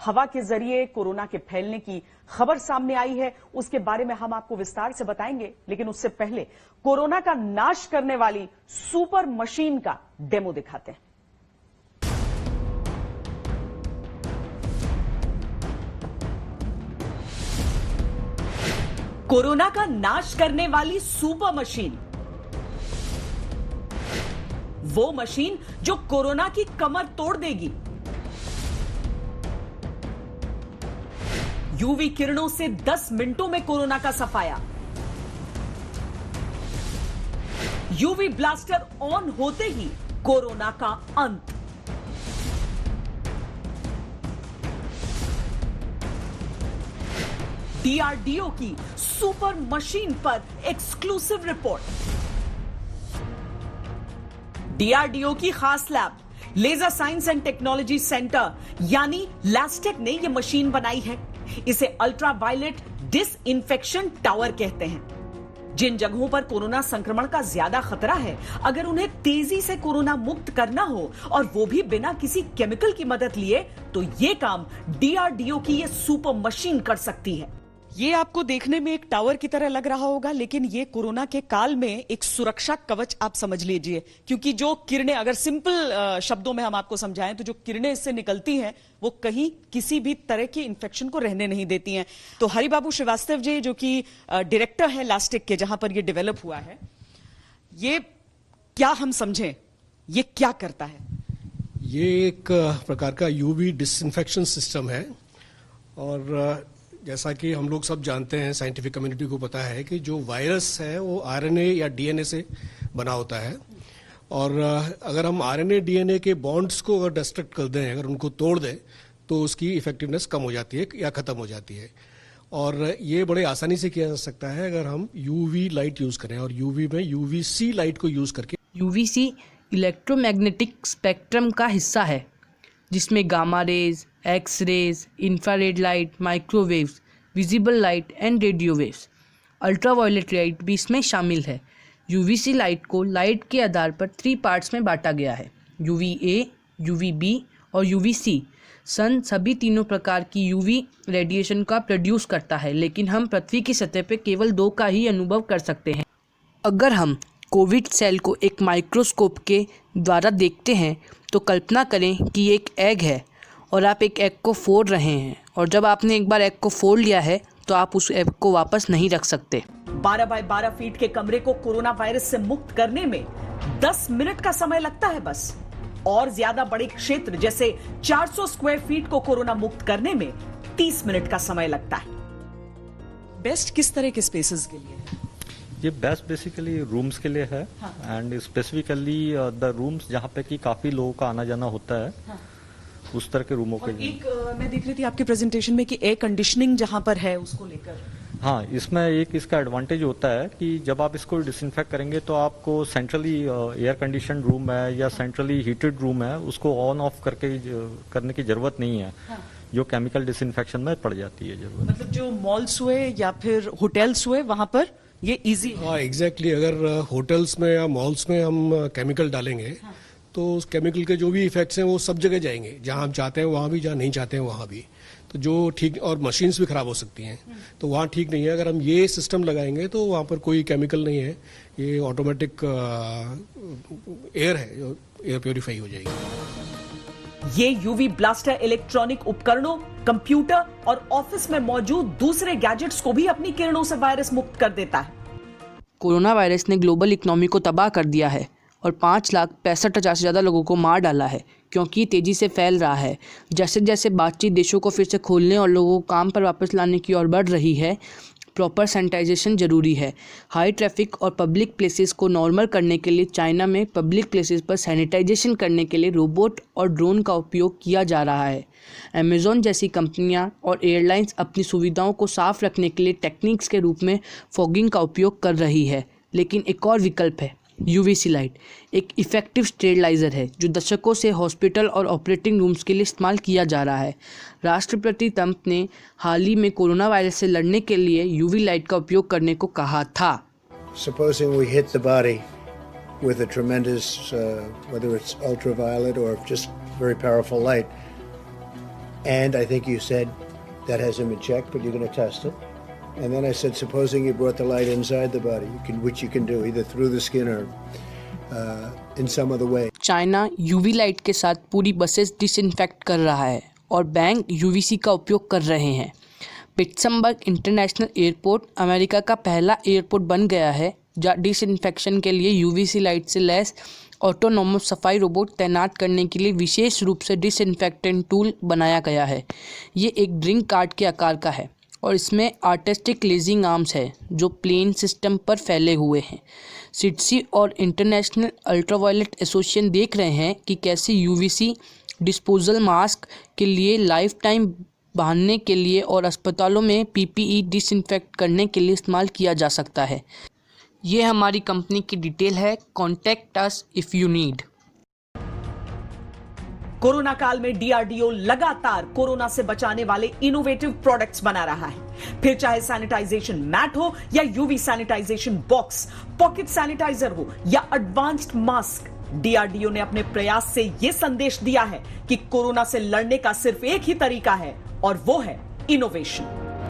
हवा के जरिए कोरोना के फैलने की खबर सामने आई है, उसके बारे में हम आपको विस्तार से बताएंगे। लेकिन उससे पहले कोरोना का नाश करने वाली सुपर मशीन का डेमो दिखाते हैं। कोरोना का नाश करने वाली सुपर मशीन, वो मशीन जो कोरोना की कमर तोड़ देगी। यूवी किरणों से 10 मिनटों में कोरोना का सफाया। यूवी ब्लास्टर ऑन होते ही कोरोना का अंत। डीआरडीओ की सुपर मशीन पर एक्सक्लूसिव रिपोर्ट। डीआरडीओ की खास lab laser science and technology centre यानी लैस्टेक ने यह मशीन बनाई है। इसे अल्ट्रावायलेट डिसइंफेक्शन टावर कहते हैं। जिन जगहों पर कोरोना संक्रमण का ज्यादा खतरा है, अगर उन्हें तेजी से कोरोना मुक्त करना हो और वो भी बिना किसी केमिकल की मदद लिए, तो ये काम डीआरडीओ की ये सुपर मशीन कर सकती है। ये आपको देखने में एक टावर की तरह लग रहा होगा, लेकिन ये कोरोना के काल में एक सुरक्षा कवच आप समझ लीजिए। क्योंकि जो किरणें, अगर सिंपल शब्दों में हम आपको समझाएं तो जो किरणें इससे निकलती हैं वो कहीं किसी भी तरह के इन्फेक्शन को रहने नहीं देती हैं। तो हरिबाबू श्रीवास्तव जी, जो कि डायरेक्टर है लास्टिक के, जहां पर ये डेवलप हुआ है, ये क्या हम समझें, ये क्या करता है? ये एक प्रकार का यूवी डिसइंफेक्शन सिस्टम है। और जैसा कि हम लोग सब जानते हैं, साइंटिफिक कम्युनिटी को पता है कि जो वायरस है वो आरएनए या डीएनए से बना होता है। और अगर हम आरएनए डीएनए के बॉन्ड्स को अगर डिस्ट्रक्ट कर दें, अगर उनको तोड़ दें, तो उसकी इफेक्टिवनेस कम हो जाती है या ख़त्म हो जाती है। और ये बड़े आसानी से किया जा सकता है अगर हम यूवी लाइट यूज़ करें, और यूवी में यूवीसी लाइट को यूज़ करके। यूवीसी इलेक्ट्रोमैग्नेटिक स्पेक्ट्रम का हिस्सा है, जिसमें gamma rays, X rays, infrared light, microwaves, visible light and radio waves, ultraviolet light भी इसमें शामिल है। यूवीसी लाइट को लाइट के आधार पर 3 पार्ट्स में बांटा गया है, यूवीए, यूवीबी और यूवीसी। सन सभी तीनों प्रकार की यूवी रेडिएशन का प्रोड्यूस करता है, लेकिन हम पृथ्वी की सतह पर केवल 2 का ही अनुभव कर सकते हैं। अगर हम कोविड सेल को एक माइक्रोस्कोप के द्वारा देखते हैं तो कल्पना करें कि ये एक एग है और आप एक एग को फोड़ रहे हैं, और जब आपने एक बार एग को फोड़ लिया है तो आप उस एग को वापस नहीं रख सकते। 12 बाय 12 फीट के कमरे को कोरोना वायरस से मुक्त करने में 10 मिनट का समय लगता है बस, और ज्यादा बड़े क्षेत्र जैसे 400 स्क्वायर फीट को कोरोना मुक्त करने में 30 मिनट का समय लगता है। बेस्ट किस तरह के स्पेसेस के लिए है? ये बेस्ट बेसिकली रूम्स के लिए है। एंड स्पेसिफिकली द रूम्स जहाँ पे कि काफी लोगों का आना जाना होता है। उस तरह के रूमों के लिए। एक मैं देख रही थी आपके प्रेजेंटेशन में कि एयर कंडीशनिंग जहां पर है उसको लेकर। हाँ, इसमें एक इसका एडवांटेज होता है कि जब आप इसको डिसइंफेक्ट करेंगे तो आपको सेंट्रली एयर कंडीशन रूम है या सेंट्रली हीटेड रूम है, उसको ऑन ऑफ करने की जरूरत नहीं है। जो केमिकल डिसइंफेक्शन में पड़ जाती है जरूरत। मतलब जो मॉल्स हुए या फिर होटल्स हुए, वहां पर ये इजी। हाँ, एग्जैक्टली। अगर होटल्स में या मॉल्स में हम केमिकल डालेंगे तो उस केमिकल के जो भी इफेक्ट्स हैं वो सब जगह जाएंगे, जहां हम चाहते हैं वहां भी, जहां नहीं चाहते हैं वहां भी। तो जो ठीक, और मशीन्स भी खराब हो सकती हैं, तो वहाँ ठीक नहीं है। अगर हम ये सिस्टम लगाएंगे तो वहाँ पर कोई केमिकल नहीं है, ये ऑटोमेटिक एयर है, जो एयर प्योरीफाई हो जाएगी। ये यूवी ब्लास्टर इलेक्ट्रॉनिक उपकरणों, कंप्यूटर और ऑफिस में मौजूद दूसरे गैजेट्स को भी अपनी किरणों से वायरस मुक्त कर देता है। कोरोना वायरस ने ग्लोबल इकोनॉमी को तबाह कर दिया है और 5,65,000 से ज़्यादा लोगों को मार डाला है, क्योंकि तेज़ी से फैल रहा है। जैसे जैसे बातचीत देशों को फिर से खोलने और लोगों को काम पर वापस लाने की ओर बढ़ रही है, प्रॉपर सैनिटाइजेशन ज़रूरी है। हाई ट्रैफिक और पब्लिक प्लेसेस को नॉर्मल करने के लिए चाइना में पब्लिक प्लेसेस पर सैनिटाइजेशन करने के लिए रोबोट और ड्रोन का उपयोग किया जा रहा है। अमेज़ॉन जैसी कंपनियां और एयरलाइंस अपनी सुविधाओं को साफ रखने के लिए टेक्निक्स के रूप में फॉगिंग का उपयोग कर रही है। लेकिन एक और विकल्प है, यूवीसी लाइट एक इफ़ेक्टिव स्टेरिलाइज़र है जो दशकों से हॉस्पिटल और ऑपरेटिंग रूम्स के लिए इस्तेमाल किया जा रहा है। राष्ट्रपति ट्रंप ने हाल ही में कोरोना वायरस से लड़ने के लिए यूवी लाइट का उपयोग करने को कहा था। Supposing we hit the body with a tremendous, whether it's ultraviolet or just very powerful light, And I think you said that hasn't been checked, but you're going to test it. And then I said, supposing you brought the light inside the body, which you can do either through the skin or in some other way. China UV light के साथ पूरी buses disinfect कर रहा है और bank UVC का उपयोग कर रहे हैं। पिट्सबर्ग इंटरनेशनल एयरपोर्ट अमेरिका का पहला एयरपोर्ट बन गया है जहाँ डिसइंफेक्शन के लिए यूवीसी लाइट से लैस ऑटोनोमस सफाई रोबोट तैनात करने के लिए विशेष रूप से डिसइंफेक्टेंट टूल बनाया गया है। ये एक ड्रिंक कार्ड के आकार का है और इसमें आर्टिस्टिक लेजिंग आर्म्स है जो प्लेन सिस्टम पर फैले हुए हैं। सिटसी और इंटरनेशनल अल्ट्रावायलेट एसोसिएशन देख रहे हैं कि कैसे यूवीसी डिस्पोजल मास्क के लिए लाइफ टाइम बांधने के लिए और अस्पतालों में पीपीई डिसइंफेक्ट करने के लिए इस्तेमाल किया जा सकता है। ये हमारी कंपनी की डिटेल है। Contact us if you need. Corona काल में डीआरडीओ लगातार कोरोना से बचाने वाले इनोवेटिव प्रोडक्ट्स बना रहा है। फिर चाहे सैनिटाइजेशन मैट हो या UV sanitisation box, pocket sanitiser हो या एडवांस्ड मास्क, डीआरडीओ ने अपने प्रयास से यह संदेश दिया है कि कोरोना से लड़ने का सिर्फ एक ही तरीका है और वो है इनोवेशन।